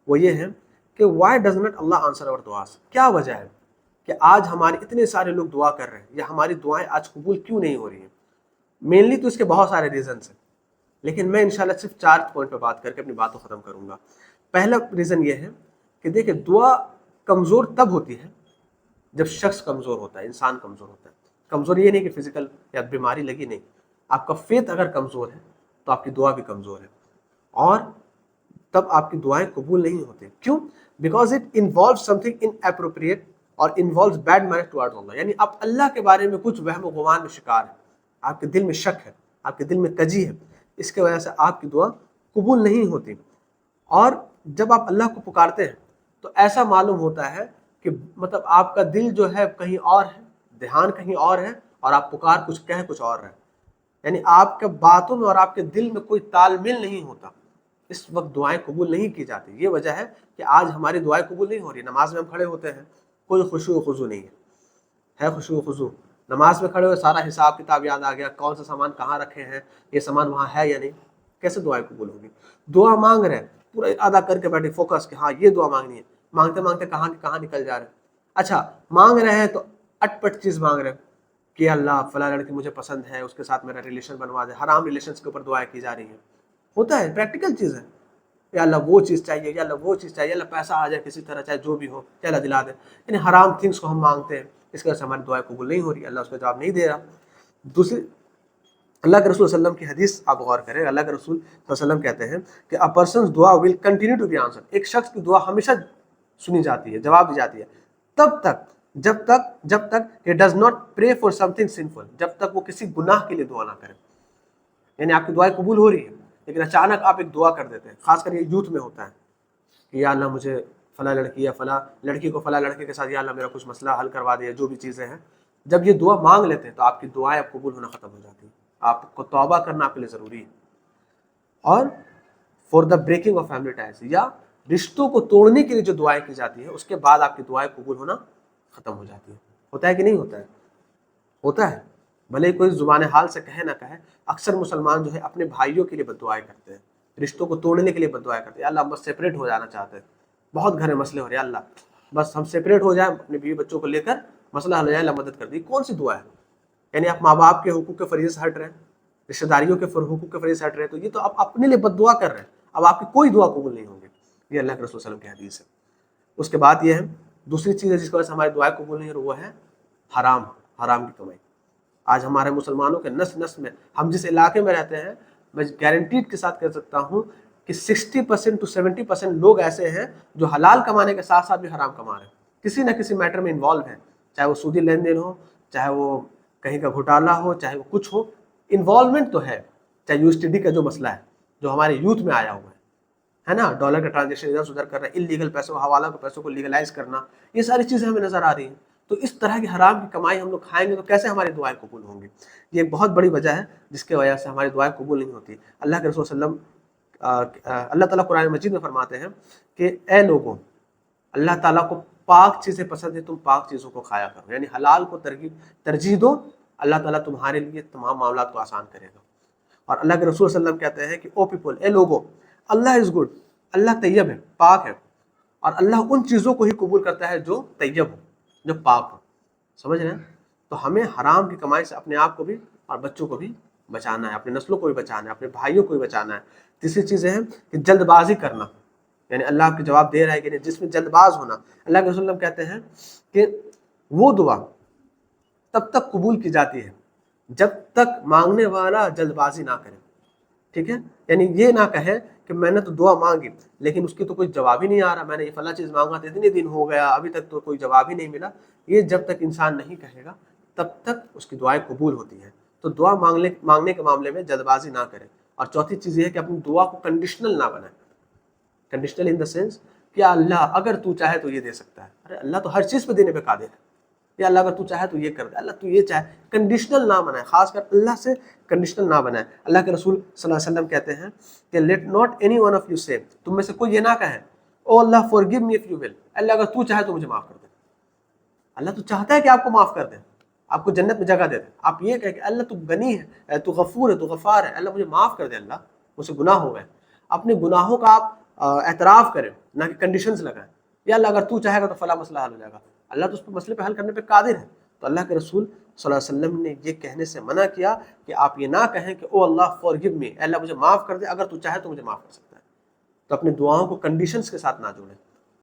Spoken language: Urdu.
وہ یہ ہے کہ why does not Allah answer اور دعاز، کیا وجہ ہے کہ آج ہمارے اتنے سارے لوگ دعا کر رہے ہیں یا ہماری دعائیں آج قبول کیوں نہیں ہو رہی ہیں؟ مینلی تو اس کے بہت سارے ریزنس ہیں، لیکن میں انشاءاللہ صرف 4 پوائنٹ پہ بات کر کے اپنی بات کو ختم کروں گا۔ پہلا ریزن یہ ہے کہ دیکھیں دعا کمزور تب ہوتی ہے جب شخص کمزور ہوتا ہے، انسان کمزور ہوتا ہے۔ کمزور یہ نہیں کہ فزیکل یا بیماری لگی، نہیں، آپ کا فیتھ اگر کمزور ہے تو آپ کی دعا بھی کمزور ہے، اور تب آپ کی دعائیں قبول نہیں ہوتی۔ کیوں؟ Because it involve some thing in appropriate اور انوالوز بیڈ مینر ٹوارڈ اللہ، یعنی آپ اللہ کے بارے میں کچھ وہم و گمان میں شکار ہیں، آپ کے دل میں شک ہے، آپ کے دل میں کجی ہے، اس کی وجہ سے آپ کی دعا قبول نہیں ہوتی۔ اور جب آپ اللہ کو پکارتے ہیں تو ایسا معلوم ہوتا ہے کہ مطلب آپ کا دل جو ہے کہیں اور ہے، دھیان کہیں اور ہے، اور آپ پکار کچھ کہہ کچھ اور ہے، یعنی آپ کے باتوں میں اور آپ کے دل میں کوئی تال میل نہیں ہوتا، اس وقت دعائیں قبول نہیں کی جاتی۔ یہ وجہ ہے کہ آج ہماری دعائیں قبول نہیں ہو رہی۔ نماز میں ہم کھڑے ہوتے ہیں، کوئی خشوع و خضوع نہیں ہے خشوع و خضوع؟ نماز میں کھڑے ہوئے سارا حساب کتاب یاد آ گیا، کون سا سامان کہاں رکھے ہیں، یہ سامان وہاں ہے یا نہیں، کیسے دعائیں قبول ہوگی؟ دعا مانگ رہے ہیں، پورا ارادہ کر کے بیٹھے فوکس کہ ہاں یہ دعا مانگنی ہے، مانگتے مانگتے کہاں نکل جا رہے ہیں۔ اچھا مانگ رہے ہیں تو اٹ پٹ چیز مانگ رہے ہیں کہ اللہ فلاں لڑکی مجھے پسند ہے، اس کے ساتھ میرا ریلیشن بنوا دے، حرام ریلیشنز کے اوپر دعائیں کی جا رہی ہیں۔ ہوتا ہے، پریکٹیکل چیز ہے، یا اللہ وہ چیز چاہیے، یا اللہ وہ چیز چاہیے، اللہ پیسہ آ جائے کسی طرح، چاہے جو بھی ہو، یا اللہ دلا دے، یعنی حرام تھنگس کو ہم مانگتے ہیں، اس کی وجہ سے ہماری دعائیں قبول نہیں ہو رہی، اللہ اس کا جواب نہیں دے رہا۔ دوسری، اللہ کے رسول صلی اللہ علیہ وسلم کی حدیث آپ غور کریں، اللہ کے رسول صلی اللہ علیہ وسلم کہتے ہیں کہ a person's دعا will continue to be answered، ایک شخص کی دعا ہمیشہ سنی جاتی ہے، جواب دی جاتی ہے، تب تک جب تک he does not pray for something sinful، جب تک وہ کسی گناہ کے لیے دعا نہ کرے۔ یعنی آپ کی دعائیں قبول ہو رہی ہے، لیکن اچانک آپ ایک دعا کر دیتے ہیں، خاص کر یہ یوتھ میں ہوتا ہے کہ یا اللہ مجھے فلاں لڑکی یا فلاں لڑکی کو فلاں لڑکے کے ساتھ، یا اللہ میرا کچھ مسئلہ حل کروا دے، جو بھی چیزیں ہیں، جب یہ دعا مانگ لیتے ہیں تو آپ کی دعائیں اب قبول ہونا ختم ہو جاتی ہیں، آپ کو توبہ کرنا آپ کے لیے ضروری ہے۔ اور for the breaking of family ties, یا رشتوں کو توڑنے کے لیے جو دعائیں کی جاتی ہیں، اس کے بعد آپ کی دعائیں قبول ہونا ختم ہو جاتی ہیں۔ ہوتا ہے کہ نہیں ہوتا ہے؟ ہوتا ہے، بھلے کوئی زبان حال سے کہے نہ کہے، اکثر مسلمان جو ہے اپنے بھائیوں کے لیے بد دعائیں کرتے ہیں، رشتوں کو توڑنے کے لیے بد دعائیں کرتے ہیں، اللہ بس سیپریٹ ہو جانا چاہتے ہیں، بہت گھر میں مسئلے ہو رہے ہیں، اللہ بس ہم سیپریٹ ہو جائیں، اپنے بیوی بچوں کو لے کر مسئلہ حل ہو جائے، اللہ مدد کر دی۔ کون سی دعا ہے؟ یعنی آپ ماں باپ کے حقوق کے فریضے سے ہٹ رہے ہیں، رشتہ داریوں کے حقوق کے فریضے سے ہٹ رہے ہیں، تو یہ تو آپ اپنے لیے بد دعا کر رہے ہیں، اب آپ کی کوئی دعا قبول نہیں ہوگی۔ یہ اللہ کے رسول صلی اللہ علیہ وسلم کی حدیث ہے۔ اس کے بعد یہ ہے، دوسری چیز ہے جس کی وجہ سے ہماری دعائیں قبول نہیں ہو رہی، وہ ہے حرام کی کمائی۔ آج ہمارے مسلمانوں کے نس نس میں، ہم جس علاقے میں رہتے ہیں، میں گارنٹیڈ کے ساتھ کہہ سکتا ہوں کہ 60% to 70% لوگ ایسے ہیں جو حلال کمانے کے ساتھ ساتھ بھی حرام کما رہے ہیں، کسی نہ کسی میٹر میں انوالو ہیں، چاہے وہ سودی لین دین ہو، چاہے وہ کہیں کا گھوٹالہ ہو، چاہے وہ کچھ ہو، انوالومنٹ تو ہے۔ چاہے یو ایس ٹی ڈی کا جو مسئلہ ہے جو ہمارے یوتھ میں آیا ہوا ہے نا، ڈالر کا ٹرانزیکشن ادھر ادھر کر رہا ہے، انلیگل پیسوں، حوالہ کے پیسوں کو لیگلائز کرنا، یہ ساری چیزیں ہمیں نظر آ رہی ہیں۔ تو اس طرح کی حرام کی کمائی ہم لوگ کھائیں گے تو کیسے ہماری دعائیں قبول ہوں گی؟ یہ ایک بہت بڑی وجہ ہے جس کی وجہ سے ہماری دعائیں قبول نہیں ہوتی۔ اللہ کے رسول صلی اللہ علیہ وسلم، اللہ تعالیٰ قرآن مجید میں فرماتے ہیں کہ اے لوگوں، اللہ تعالیٰ کو پاک چیزیں پسند ہے، تم پاک چیزوں کو کھایا کرو، یعنی حلال کو ترجیح دو، اللہ تعالیٰ تمہارے لیے تمام معاملات کو آسان کرے گا۔ اور اللہ کے رسول صلی اللہ علیہ وسلم کہتے ہیں کہ او پیپل، اے لوگوں، اللہ از گڈ، اللہ طیب ہے، پاک ہے، اور اللہ ان چیزوں کو ہی قبول کرتا ہے جو طیب ہو، جو پاک ہو۔ سمجھ رہے ہیں؟ تو ہمیں حرام کی کمائی سے اپنے آپ کو بھی اور بچوں کو بھی بچانا ہے، اپنے نسلوں کو بھی بچانا ہے، اپنے بھائیوں کو بھی بچانا ہے۔ تیسری چیز ہے کہ جلد بازی کرنا، یعنی اللہ آپ کے جواب دے رہا ہے کہ نہیں، جس میں جلد باز ہونا۔ اللہ کے رسول کہتے ہیں کہ وہ دعا تب تک قبول کی جاتی ہے جب تک مانگنے والا جلد بازی نہ کرے، ٹھیک ہے؟ یعنی یہ نہ کہے کہ میں نے تو دعا مانگی لیکن اس کی تو کوئی جواب ہی نہیں آ رہا، میں نے یہ فلاں چیز مانگا تھا، اتنے دن ہو گیا ابھی تک تو کوئی جواب ہی نہیں ملا۔ یہ جب تک انسان نہیں کہے گا تب تک اس کی دعائیں قبول ہوتی ہیں۔ تو دعا مانگنے کے معاملے میں جلد بازی نہ کرے۔ اور چوتھی چیز یہ ہے کہ اپنی دعا کو کنڈیشنل نہ بنائے، کنڈیشنل ان دا سینس کہ اللہ اگر تو چاہے تو یہ دے سکتا ہے، ارے اللہ تو ہر چیز پہ دینے پہ قادر ہے، یا اللہ اگر تو چاہے تو یہ کر دے، اللہ تو یہ چاہے، کنڈیشنل نہ بنائے، خاص کر اللہ سے کنڈیشنل نہ بنائے۔ اللہ کے رسول صلی اللہ علیہ وسلم کہتے ہیں کہ let not any one of you سے، تم میں سے کوئی یہ نہ کہے او اللہ forgive me if you will, اللہ اگر تو چاہے تو مجھے معاف کر دے۔ اللہ تو چاہتا ہے کہ آپ کو معاف کر دے، آپ کو جنت میں جگہ دے دے۔ آپ یہ کہے کہ اللہ تو غنی ہے، تو غفور ہے، تو غفار ہے، اللہ مجھے معاف کر دے، اللہ مجھ سے گناہ ہو گئے۔ اپنے گناہوں کا آپ اعتراف کریں، نہ کہ کنڈیشنز لگائیں، یا اللہ اگر تو چاہے گا تو فلاں مسئلہ حل ہو جائے گا. اللہ تو اس پہ مسئلے پہ حل کرنے پہ قادر ہے. تو اللہ کے رسول صلی اللہ علیہ وسلم نے یہ کہنے سے منع کیا کہ آپ یہ نہ کہیں کہ او اللہ فارگیو می، اے اللہ مجھے معاف کر دے، اگر تو چاہے تو مجھے معاف کر سکتا ہے. تو اپنی دعاؤں کو کنڈیشنز کے ساتھ نہ جوڑیں.